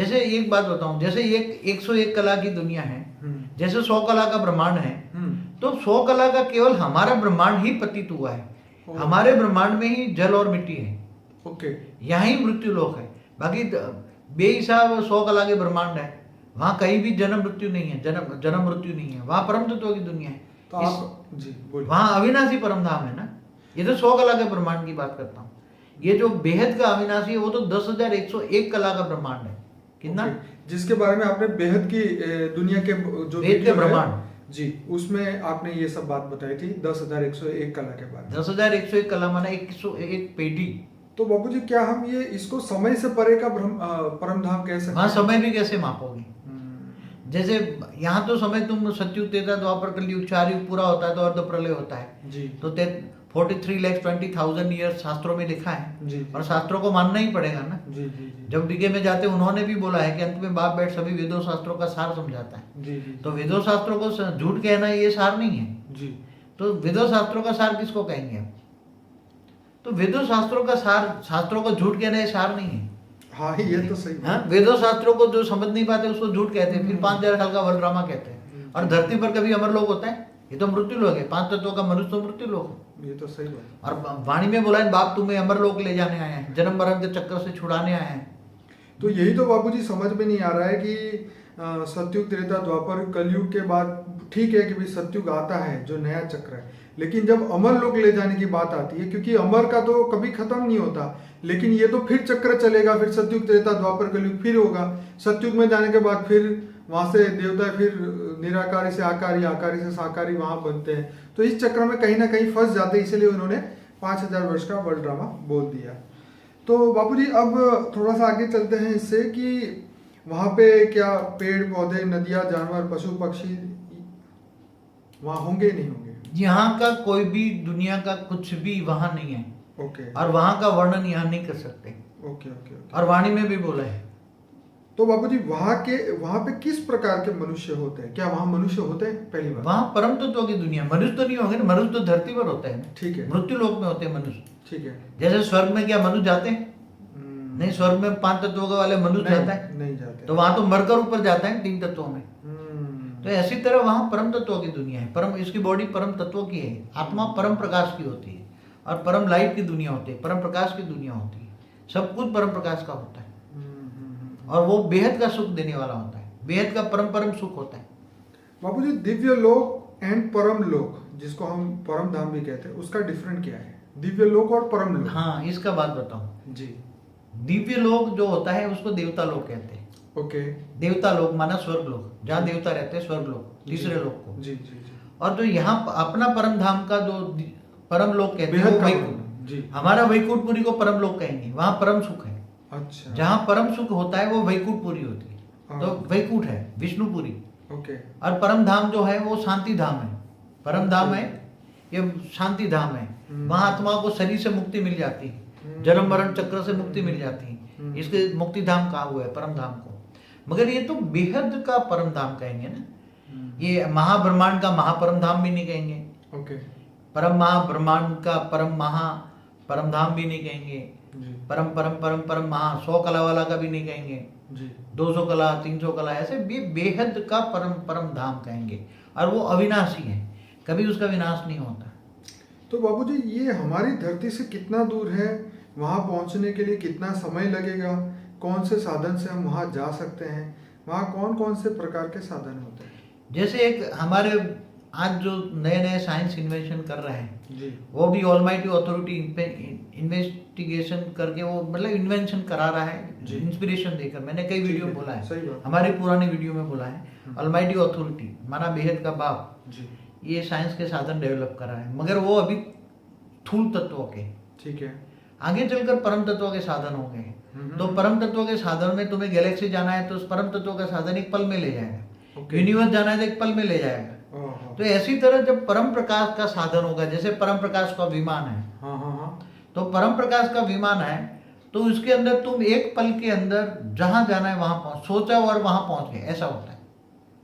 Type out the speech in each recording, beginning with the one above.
जैसे एक बात बताऊं, जैसे एक 101 कला की दुनिया है, जैसे 100 कला का ब्रह्मांड है, तो 100 कला का केवल हमारा ब्रह्मांड ही पतित हुआ है। हमारे ब्रह्मांड में ही जल और मिट्टी है। ओके। यहाँ ही मृत्यु लोक है। बाकी बेहिसाब 100 कला के ब्रह्मांड है, वहां कहीं भी जन्म मृत्यु नहीं है, जन्म मृत्यु नहीं है। वहां परम तत्व की दुनिया है। तो आप जी बोलिए। वहां अविनाशी परम धाम है ना। ये तो 100 कला के ब्रह्मांड की बात करता हूँ। ये जो बेहद का अविनाशी है वो तो 10,101 कला का ब्रह्मांड है। कितना? जिसके बारे में आपने बेहद की दुनिया के जो बेहद के ब्रह्मांड जी, उसमें आपने ये सब बात बताई थी 10,101 कला के बारे में। 10,101 कला माना 101 पेटी। तो बाबूजी क्या हम ये इसको समय से परे का परम धाम कह सकते वहां हैं? समय भी कैसे मापोगे? जैसे यहाँ तो समय तुम सत्युग त्रेता द्वापर कलयुग 4 युग पूरा होता है तो अर्ध प्रलय होता है जी। तो 43,20,000 ईयर शास्त्रों में लिखा है जी, और शास्त्रों को मानना ही पड़ेगा ना। जी जी जी। जब बीके में जाते उन्होंने भी बोला है कि अंत में बाप बैठ सभी वेदों शास्त्रों का सार समझाता है। जी जी। तो वेदों शास्त्रों को झूठ कहना ये सार नहीं है। जी। तो वेदों शास्त्रों का सार किसको कहेंगे आप? तो वेदों शास्त्रों का सार, शास्त्रों को झूठ कहना ये सार नहीं है। हाँ ये तो सही। हाँ, वेदों शास्त्रों को जो समझ नहीं पाते उसको झूठ कहते हैं। फिर 5,000 साल का वर्ल्ड कहते हैं। और धरती पर कभी अमर लोग होता है? ये तो मृत्यु लोग है। 5 तत्वों का मनुष्य तो मृत्यु लोग है। ये तो सही बात। और वाणी में बोला है बाप तुम्हें अमर लोक ले जाने आए हैं, जन्म मरण के चक्कर से छुड़ाने आए हैं। तो यही तो बाबूजी समझ में नहीं आ रहा है कि सतयुग त्रेता द्वापर कलयुग के बाद ठीक है कि भाई सतयुग आता है जो नया चक्र है, लेकिन जब अमर लोक ले जाने की बात आती है, क्योंकि अमर का तो कभी खत्म नहीं होता, लेकिन ये तो फिर चक्र चलेगा, फिर सतयुग त्रेता द्वापर कलयुग फिर होगा। सतयुग में जाने के बाद फिर वहां से देवता फिर निराकारी से आकारी, आकारी से साकारी वहां बनते हैं। तो इस चक्र में कहीं ना कहीं फंस जाते हैं, इसलिए उन्होंने 5,000 वर्ष का वर्ल्ड ड्रामा बोल दिया। तो बाबूजी अब थोड़ा सा आगे चलते हैं इससे कि वहां पे क्या पेड़ पौधे, नदियां, जानवर, पशु पक्षी वहां होंगे नहीं होंगे? यहाँ का कोई भी दुनिया का कुछ भी वहां नहीं है। ओके। और वहां का वर्णन यहाँ नहीं कर सकते। Okay okay. और वाणी में भी बोला है। तो बाबूजी वहां पे किस प्रकार के मनुष्य होते हैं? क्या वहां मनुष्य होते हैं? पहली बात वहां परम तत्व की दुनिया, मनुष्य तो नहीं होंगे ना। मनुष्य तो धरती पर होते हैं। ठीक है। मृत्यु लोक में होते हैं मनुष्य। ठीक है। जैसे स्वर्ग में क्या मनुष्य जाते हैं? नहीं, स्वर्ग में 5 तत्वों के वाले मनुष्य जाता है? नहीं जाते। तो वहां तो मरकर ऊपर जाता है 3 तत्वों में। तो ऐसी तरह वहां परम तत्वों की दुनिया है। परम, इसकी बॉडी परम तत्वों की है। आत्मा परम प्रकाश की होती है और परम लाइट की दुनिया होती है, परम प्रकाश की दुनिया होती है। सब कुछ परम प्रकाश का होता है और वो बेहद का सुख देने वाला होता है। बेहद का परम परम सुख होता है। बाबूजी दिव्य लोक एंड परम लोक, जिसको हम परम धाम भी कहते हैं, उसका डिफरेंट क्या है? दिव्य लोक और परम लोक। हाँ, इसका बात बताऊं। जी। दिव्य लोक जो होता है उसको देवता लोक कहते हैं। ओके। देवता लोक माना स्वर्ग लोक, जहाँ देवता रहते हैं, स्वर्ग लोक, तीसरे लोक को। जी जी जी। और जो यहाँ अपना परम धाम का जो परम लोक कहते हैं वो वैकुंठ। जी। हमारा वैकुंठपुरी को परम लोक कहेंगे। वहां परम सुख है। अच्छा। जहाँ परम सुख होता है वो वैकुंठपुरी होती है। तो वैकुंठ है विष्णुपुरी। ओके। और परम धाम जो है वो शांति धाम है। परम धाम है, ये शांति धाम है। वहां आत्मा को शरीर से मुक्ति मिल जाती है, जन्म मरण चक्र से मुक्ति मिल जाती है। इसके मुक्ति धाम कहा हुआ है परम धाम को। मगर ये तो बेहद का परम धाम कहेंगे ना। ये महाब्रह्मांड का महापरम धाम भी नहीं कहेंगे। ओके। परम महाब्रह्मांड का परम धाम भी नहीं कहेंगे। परम परम परम परम महा 100 कला वाला का भी नहीं कहेंगे। जी। 200 कला, 300 कला, ऐसे बेहद का परम परम धाम कहेंगे। और वो अविनाशी है, कभी उसका विनाश नहीं होता। तो बाबूजी ये हमारी धरती से कितना दूर है? वहां पहुंचने के लिए कितना समय लगेगा? कौन से साधन से हम वहां जा सकते हैं? वहां कौन कौन से प्रकार के साधन होते हैं? जैसे एक हमारे आज जो नए नए साइंस इन्वेंशन कर रहे हैं जी। वो भी ऑलमाइटी अथॉरिटी इन्वेस्टिगेशन करके वो मतलब इन्वेंशन करा रहा है, इंस्पिरेशन देकर। मैंने कई वीडियो में बोला है, हमारी पुरानी वीडियो में बोला है। ऑलमाइटी अथॉरिटी माना बेहद का बाप जी। ये साइंस के साधन डेवलप कर रहा है, मगर वो अभी स्थूल तत्वों के। ठीक है। आगे चलकर परम तत्वों के साधन होंगे। तो परम तत्वों के साधन में तुम्हें गैलेक्सी जाना है तो उस परम तत्वों का साधन एक पल में ले जाएगा। यूनिवर्स जाना है तो एक पल में ले जाएगा। तो ऐसी तरह जब परम प्रकाश का साधन होगा, जैसे परम प्रकाश का विमान है, तो परम प्रकाश का विमान है तो उसके अंदर तुम एक पल के अंदर जहां जाना है वहां पहुंच, सोचा और वहां पहुंच गए, ऐसा होता है।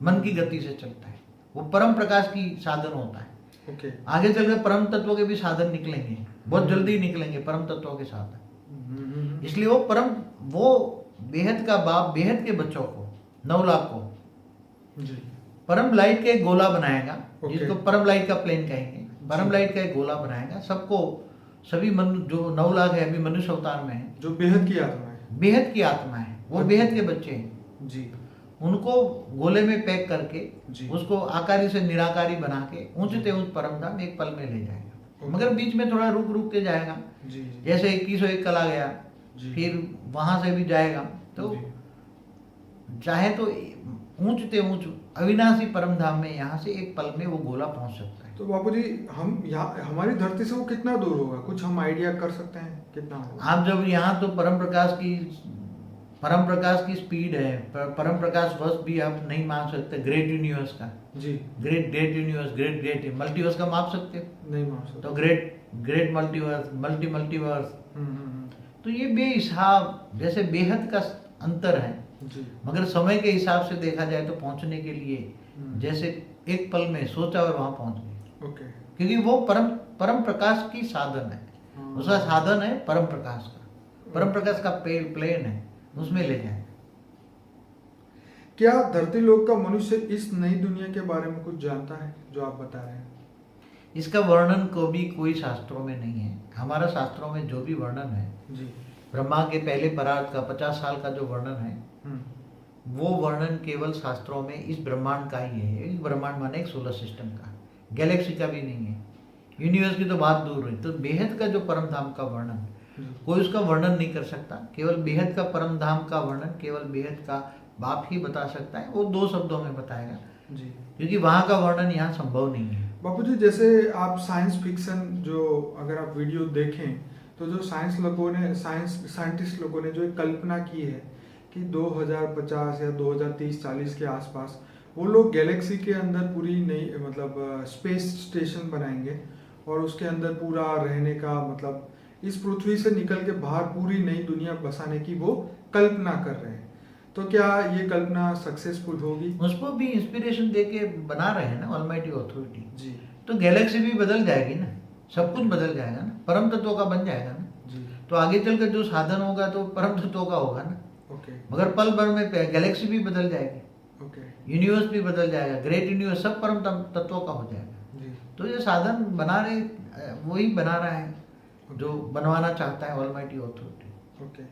मन की गति से चलता है, वो परम प्रकाश की साधन होता है। आगे चलकर परम तत्वों के भी साधन निकलेंगे, बहुत जल्दी निकलेंगे परम तत्वों के साधन। इसलिए वो बेहद का बाप बेहद के बच्चों को 9 लाख को जी परम लाइट का एक गोला बनाएगा, Okay. जिसको परम लाइट का प्लेन कहेंगे। परम लाइट का एक गोला बनाएगा, सबको सभी जो 9 लाख है अभी मनुष्य अवतार में है, जो बेहद की आत्मा है। बेहद की आत्मा है, वो बेहद के बच्चे हैं, जी उनको गोले में पैक करके जी। उसको आकारी से निराकारी बना के ऊंचते ऊंच परम धाम एक पल में ले जाएगा। मगर बीच में थोड़ा रुक के जाएगा, जी जी जैसे 2101 कला गया, जी। फिर वहां से भी जाएगा, तो जी। चाहे तो ऊंचते ऊंच अविनाशी परम धाम में यहाँ से एक पल में वो गोला पहुंच सकता है। तो बापूजी हम यहाँ हमारी धरती से वो कितना दूर होगा, कुछ हम आइडिया कर सकते हैं कितना होगा? आप जब यहाँ तो परम प्रकाश की स्पीड है, परम प्रकाश वर्ष भी आप नहीं मान सकते ग्रेट यूनिवर्स का। जी ग्रेट यूनिवर्स, ग्रेट मल्टीवर्स का माप सकते हो? नहीं मान सकते। तो ग्रेट मल्टीवर्स, मल्टीवर्स, हम्म। तो ये बेहिसाब जैसे बेहद का अंतर है। जी मगर समय के हिसाब से देखा जाए तो पहुंचने के लिए जैसे एक पल में सोचा और वहां पहुंच गए, ओके। क्योंकि वो परम प्रकाश की साधन है, उसका साधन है परम प्रकाश का, परम प्रकाश का प्लेन है, उसमें ले जाए। क्या धरती लोक का मनुष्य इस नई दुनिया के बारे में कुछ जानता है जो आप बता रहे हैं? इसका वर्णन को भी कोई शास्त्रों में नहीं है। हमारा शास्त्रों में जो भी वर्णन है, जी ब्रह्मा के पहले परार्थ का 50 साल का जो वर्णन है, हम्म। वो वर्णन केवल शास्त्रों में इस ब्रह्मांड का ही है। इस ब्रह्मांड माने एक सोलर सिस्टम का, गैलेक्सी का भी नहीं है, यूनिवर्स की तो बात दूर हुई। तो बेहद का जो परम धाम का वर्णन कोई उसका वर्णन नहीं कर सकता। केवल बेहद का परम धाम का वर्णन केवल बेहद का बाप ही बता सकता है, वो 2 शब्दों में बताएगा, जी क्योंकि वहां का वर्णन यहाँ संभव नहीं है। बापूजी, जैसे आप साइंस फिक्शन जो अगर आप वीडियो देखें तो जो साइंटिस्ट लोगों ने जो एक कल्पना की है कि 2050 या 2030-40 के आसपास वो लोग गैलेक्सी के अंदर पूरी नई मतलब स्पेस स्टेशन बनाएंगे और उसके अंदर पूरा रहने का मतलब इस पृथ्वी से निकल के बाहर पूरी नई दुनिया बसाने की वो कल्पना कर रहे हैं। तो क्या ये कल्पना सक्सेसफुल होगी? उसको भी इंस्पिरेशन दे के बना रहे हैं ना ऑलमाइटी अथॉरिटी जी। तो गैलेक्सी भी बदल जाएगी ना, सब कुछ बदल जाएगा ना, परम तत्वों का बन जाएगा ना। जी। तो आगे चलकर जो साधन होगा तो परम तत्वों का होगा ना। ओके। मगर पल भर में गैलेक्सी भी बदल जाएगी, ओके। यूनिवर्स भी बदल जाएगा, ग्रेट यूनिवर्स सब परम तत्वों का हो जाएगा। जी। तो ये साधन बना रहे, वही बना रहा है जो बनवाना चाहता है ऑलमाइटी अथॉरिटी। ओके।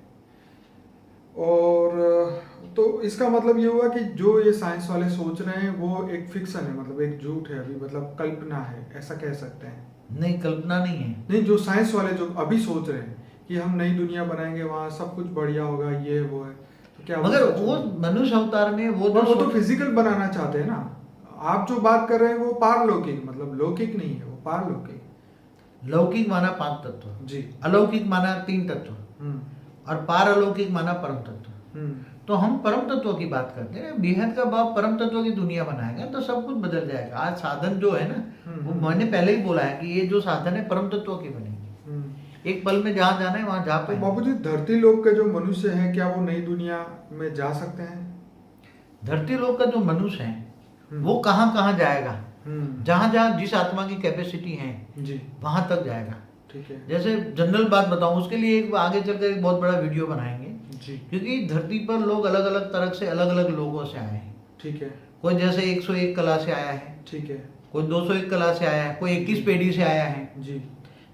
और तो इसका मतलब ये हुआ कि जो ये साइंस वाले सोच रहे हैं वो एक फिक्शन है, मतलब एक झूठ है, अभी मतलब कल्पना है, ऐसा कह सकते हैं? नहीं, कल्पना नहीं है। नहीं, जो साइंस वाले जो अभी सोच रहे हैं कि हम नई दुनिया बनाएंगे, वहाँ सब कुछ बढ़िया होगा, ये वो है, तो क्या मगर वो मनुष्य अवतार में वो तो फिजिकल बनाना चाहते हैं ना। आप जो बात कर रहे हैं वो पारलौकिक, मतलब लौकिक नहीं है, वो पारलौकिक। लौकिक माना 5 तत्व जी। अलौकिक माना 3 तत्व और पार अलौकिक माना परम तत्व। तो हम परम तत्व की बात करते हैं। बेहद का बाप परम तत्व की दुनिया बनाएगा तो सब कुछ बदल जाएगा। आज साधन जो है ना, वो मैंने पहले ही बोला है कि ये जो साधन है परम तत्व की बनेगी। एक पल में जहाँ जाना है वहां जा पाए। बाबूजी, धरती लोक के जो मनुष्य हैं क्या वो नई दुनिया में जा सकते हैं? धरती लोक का जो मनुष्य है वो कहाँ कहाँ जाएगा, जहाँ जहाँ जिस आत्मा की कैपेसिटी है जी वहां तक जाएगा। ठीक है। जैसे जनरल बात बताऊं, उसके लिए एक आगे चलकर एक बहुत बड़ा वीडियो बनाएंगे जी। क्योंकि धरती पर लोग अलग अलग तरह से अलग अलग लोगों से आए हैं। ठीक है। कोई जैसे 101 कला से आया है, ठीक है। कोई 201 कला से आया है, कोई 21 पेढ़ी से आया है। जी।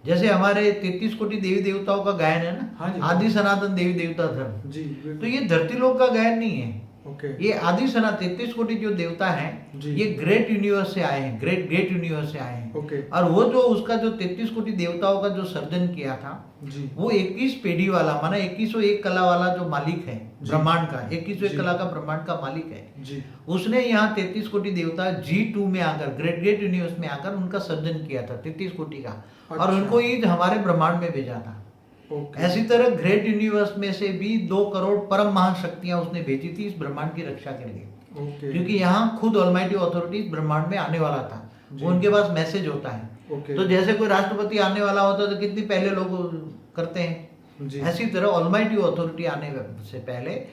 जैसे हमारे 33 कोटि देवी देवताओं का गायन है ना, हाँ जी। आदि सनातन देवी देवता धर्म। जी तो ये धरती लोक का गायन नहीं है। ओके। ये आदि सना 33 कोटि जो देवता हैं, जी। ये ग्रेट यूनिवर्स से आए हैं, ग्रेट यूनिवर्स से आए हैं। ओके। और वो जो उसका जो 33 कोटि देवताओं का जो सर्जन किया था, जी। वो 21 पेढ़ी वाला माना 2101 कला वाला जो मालिक है ब्रह्मांड का, 2101 जी। कला का ब्रह्मांड का मालिक है, जी। उसने यहाँ 33 कोटि देवता G2 में आकर ग्रेट यूनिवर्स में आकर उनका सर्जन किया था 33 कोटि का। और अच्छा। उनको ये हमारे ब्रह्मांड में भेजा था। ओके। ऐसी तरह ग्रेट यूनिवर्स में से भी 2 करोड़ परम महाशक्तियां उसने भेजी थी इस ब्रह्मांड की रक्षा के लिए। ओके। क्योंकि यहाँ खुद ऑलमाइटी अथॉरिटी ब्रह्मांड में आने वाला था, जी। वो उनके पास मैसेज होता है। ओके। तो जैसे कोई राष्ट्रपति आने वाला होता है तो कितनी पहले लोग करते हैं, जी। ऐसी तरह ऑलमाइटी अथॉरिटी आने से पहले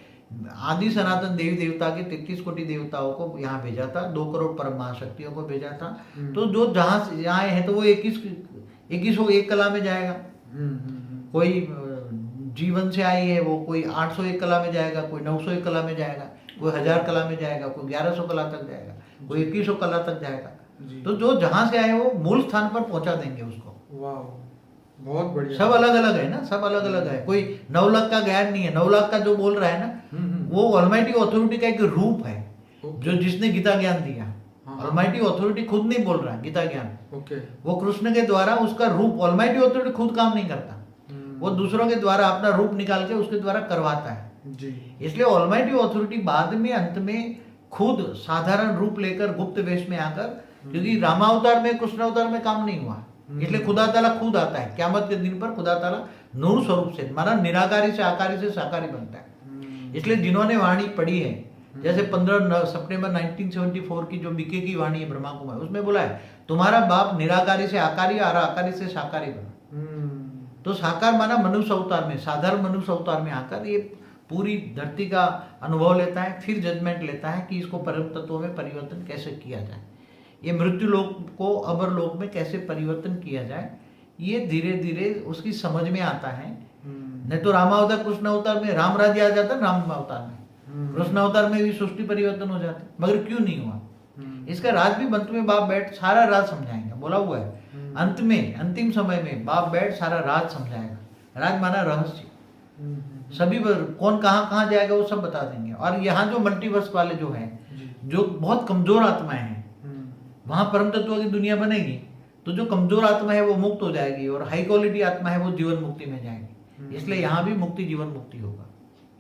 आदि सनातन देवी देवता के 33 कोटि देवताओं को यहाँ भेजा था, 2 करोड़ परम महाशक्तियों को भेजा था। तो जो जहाँ से आए हैं तो वो 2101 कला में जाएगा, कोई जीवन से आई है, वो कोई 801 कला में जाएगा, कोई 901 कला में जाएगा, कोई 1000 कला में जाएगा, कोई 1100 कला तक जाएगा, कोई 2100 कला तक जाएगा। जी। तो जो जहां से आए वो मूल स्थान पर पहुंचा देंगे उसको। वाह, बहुत बढ़िया। सब अलग अलग है ना, सब अलग अलग है। कोई 9 लाख का ज्ञान नहीं है। 9 लाख का जो बोल रहा है ना, वो ऑलमाइटी अथॉरिटी का एक रूप है, जो जिसने गीता ज्ञान दिया। ऑलमाइटी अथॉरिटी खुद नहीं बोल रहा है गीता ज्ञान, ओके, वो कृष्ण के द्वारा उसका रूप। ऑलमाइटी अथॉरिटी खुद काम नहीं करता, वो दूसरों के द्वारा अपना रूप निकाल के उसके द्वारा करवाता है जी। इसलिए ऑलमाइटी अथॉरिटी बाद में अंत में खुद साधारण रूप लेकर गुप्त वेश में आकर, क्योंकि रामावतार में कृष्ण अवतार में काम नहीं हुआ, इसलिए खुदा ताला खुद आता है। क़यामत के दिन पर खुदा ताला नूर स्वरूप से, माना निराकारी से आकारी से साकारी बनता है। इसलिए जिन्होंने वाणी पढ़ी है, जैसे 15 सितंबर 1974 की जो बीके की वाणी है ब्रह्मा कुमार, उसमें बोला है तुम्हारा बाप निराकारी से आकारी और आकारी से साकारी बना। तो साकार माना मनुष्य अवतार में, साधारण मनुष्य अवतार में आकर ये पूरी धरती का अनुभव लेता है, फिर जजमेंट लेता है कि इसको परम तत्वों में परिवर्तन कैसे किया जाए, ये मृत्यु लोक को अबर लोक में कैसे परिवर्तन किया जाए, ये धीरे धीरे उसकी समझ में आता है। नहीं तो रामावतार कृष्ण अवतार में राम राज्य आ जाता, राम अवतार में कृष्ण अवतार में भी सृष्टि परिवर्तन हो जाता, मगर क्यों नहीं हुआ? इसका राज भी अंत में बाप बैठ सारा राज समझाएंगे, बोला हुआ है अंत में, अंतिम समय में बाप बैठ सारा राज समझाएगा। राज माना रहस्य, सभी कौन कहाँ कहाँ जाएगा वो सब बता देंगे। और यहाँ जो मल्टीवर्स वाले जो हैं, जो बहुत कमजोर आत्माएं हैं, वहां परम तत्व की दुनिया बनेगी, तो जो कमजोर आत्मा है वो मुक्त हो जाएगी, और हाई क्वालिटी आत्मा है वो जीवन मुक्ति में जाएगी। इसलिए यहाँ भी मुक्ति जीवन मुक्ति होगा।